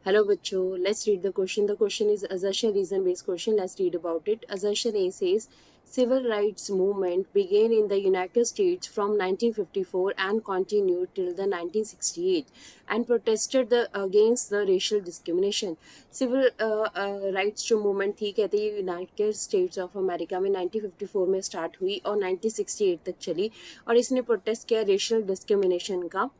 Hello bachcho, let's read the question. The question is assertion reason based question. Let's read about it. Assertion A says civil rights movement began in the United States from 1954 and continued till the 1968 and protested against the racial discrimination. Civil rights जो movement थी कहते हैं United states of America में 1954 में start हुई और 1968 तक चली और इसने प्रोटेस्ट किया रेशियल डिस्क्रिमिनेशन का.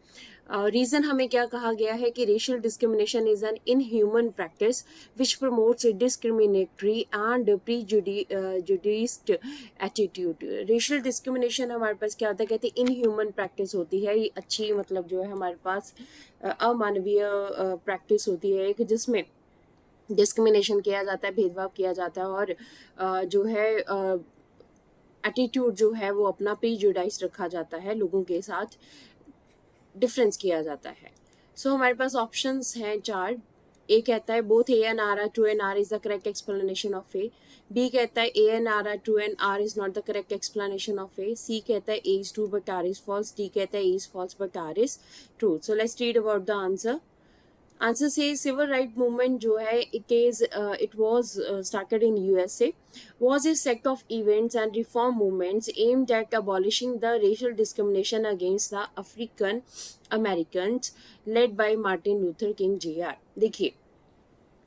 रीजन हमें क्या कहा गया है कि racial discrimination is an inhuman practice which promotes discriminatory and prejudiced attitude. Racial discrimination हमारे पास क्या होता है, कहते हैं इनह्यूमन प्रैक्टिस होती है. ये अच्छी मतलब जो है हमारे पास अमानवीय प्रैक्टिस होती है एक, जिसमें डिस्क्रिमिनेशन किया जाता है, भेदभाव किया जाता है और जो है एटीट्यूड जो है वो अपना प्रीजुडाइज रखा जाता है, लोगों के साथ डिफरेंस किया जाता है. सो हमारे पास ऑप्शंस हैं 4. ए कहता है both A and R are true and R is the correct explanation of A. B कहता है A and R too and R is not the correct explanation of A. C कहता है A is true but R is false. D कहता है A is false but R is true. So let's read about the answer. Answer से civil right movement जो है it was started in USA, was a set of events and reform movements aimed at abolishing the racial discrimination against the African Americans led by Martin Luther King Jr. देखिए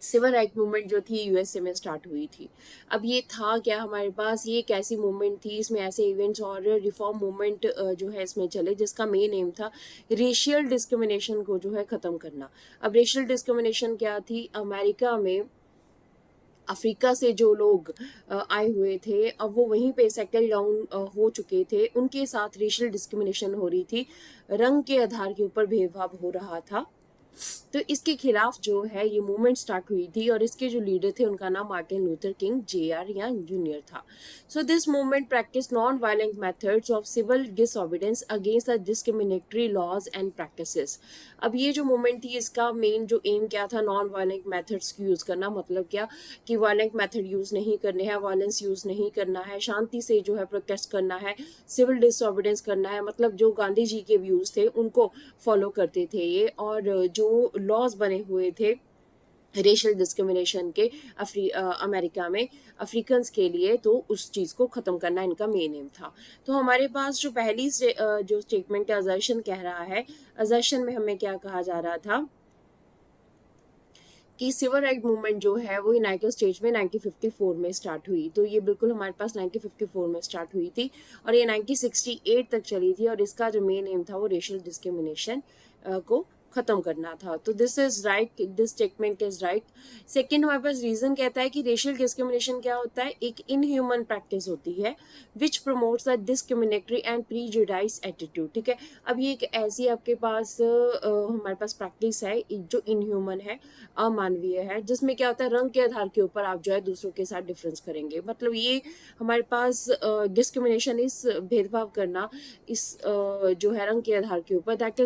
civil right movement जो थी USA में start हुई थी. अब ये था क्या हमारे पास, ये एक ऐसी मूवमेंट थी, इसमें ऐसे इवेंट्स और रिफॉर्म मूवमेंट जो है इसमें चले, जिसका मेन एम था रेशियल डिस्क्रिमिनेशन को जो है ख़त्म करना. अब रेशियल डिस्क्रिमिनेशन क्या थी, अमेरिका में अफ्रीका से जो लोग आए हुए थे, अब वो वहीं पे सेटल डाउन हो चुके थे, उनके साथ रेशियल डिस्क्रिमिनेशन हो रही थी, रंग के आधार के ऊपर भेदभाव हो रहा था. तो इसके खिलाफ जो है ये मूवमेंट स्टार्ट हुई थी और इसके जो लीडर थे उनका नाम मार्टिन लूथर किंग जेआर या जूनियर था. So this movement practice non violent methods of civil disobedience against the discriminatory laws and practices. अब ये जो मूवमेंट थी इसका मेन जो एम क्या था, नॉन वायलेंट मेथड्स यूज करना. मतलब क्या कि वायलेंट मेथड यूज नहीं करने हैं, वायलेंस यूज नहीं करना है, शांति से जो है प्रोटेस्ट करना है, सिविल डिसऑबिडेंस करना है. मतलब जो गांधी जी के व्यूज थे उनको फॉलो करते थे ये, और जो लॉज बने हुए थे रेशियल डिस्क्रिमिनेशन के अमेरिका में अफ्रीकन्स के लिए, तो उस चीज़ को ख़त्म करना इनका मेन एम था. तो हमारे पास जो पहली जो स्टेटमेंट है अजर्शन कह रहा है, अजर्शन में हमें क्या कहा जा रहा था कि सिविल राइट मूवमेंट जो है वो यूनाइटेड स्टेट्स में 1954 में स्टार्ट हुई. तो ये बिल्कुल हमारे पास 1954 में स्टार्ट हुई थी और ये 1968 तक चली थी और इसका जो मेन एम था वो रेशियल डिस्क्रिमिनेशन को खत्म करना था. तो this is right, this statement is right. Second हमारे पास रीजन कहता है कि रेशियल डिस्क्रिमिनेशन क्या होता है, एक इनह्यूमन प्रैक्टिस होती है which promotes the discriminatory and prejudice attitude. ठीक है, अब ये एक ऐसी आपके पास हमारे पास प्रैक्टिस है जो इनह्यूमन है, अमानवीय है, जिसमें क्या होता है रंग के आधार के ऊपर आप जो है दूसरों के साथ डिफरेंस करेंगे. मतलब ये हमारे पास डिस्क्रिमिनेशन, इस भेदभाव करना इस जो है रंग के आधार के ऊपर, दैट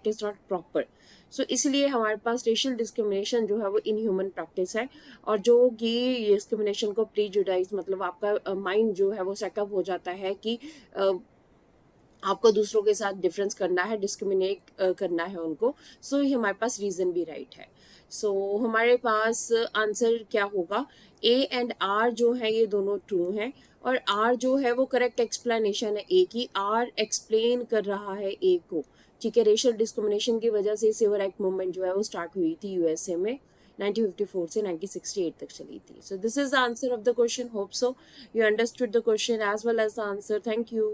इज नॉट प्रॉपर. सो इसलिए हमारे पास रेशियल डिस्क्रिमिनेशन जो है वो इनह्यूमन प्रैक्टिस है और जो कि डिस्क्रिमिनेशन को प्रीजुडाइज मतलब आपका माइंड जो है वो सेटअप हो जाता है कि आपको दूसरों के साथ डिफरेंस करना है, डिस्क्रिमिनेट करना है उनको. सो ये हमारे पास रीजन भी राइट है. सो हमारे पास आंसर क्या होगा, ए एंड आर जो है ये दोनों ट्रू हैं और आर जो है वो करेक्ट एक्सप्लेनेशन है ए की. आर एक्सप्लेन कर रहा है ए को. ठीक है, रेशियल डिस्क्रिमिनेशन की वजह से सिविल राइट मूवमेंट जो है वो स्टार्ट हुई थी यूएसए में 1954 से 1968 तक चली थी. So this is the answer of the question. Hope so you understood the question as well as the answer. Thank you.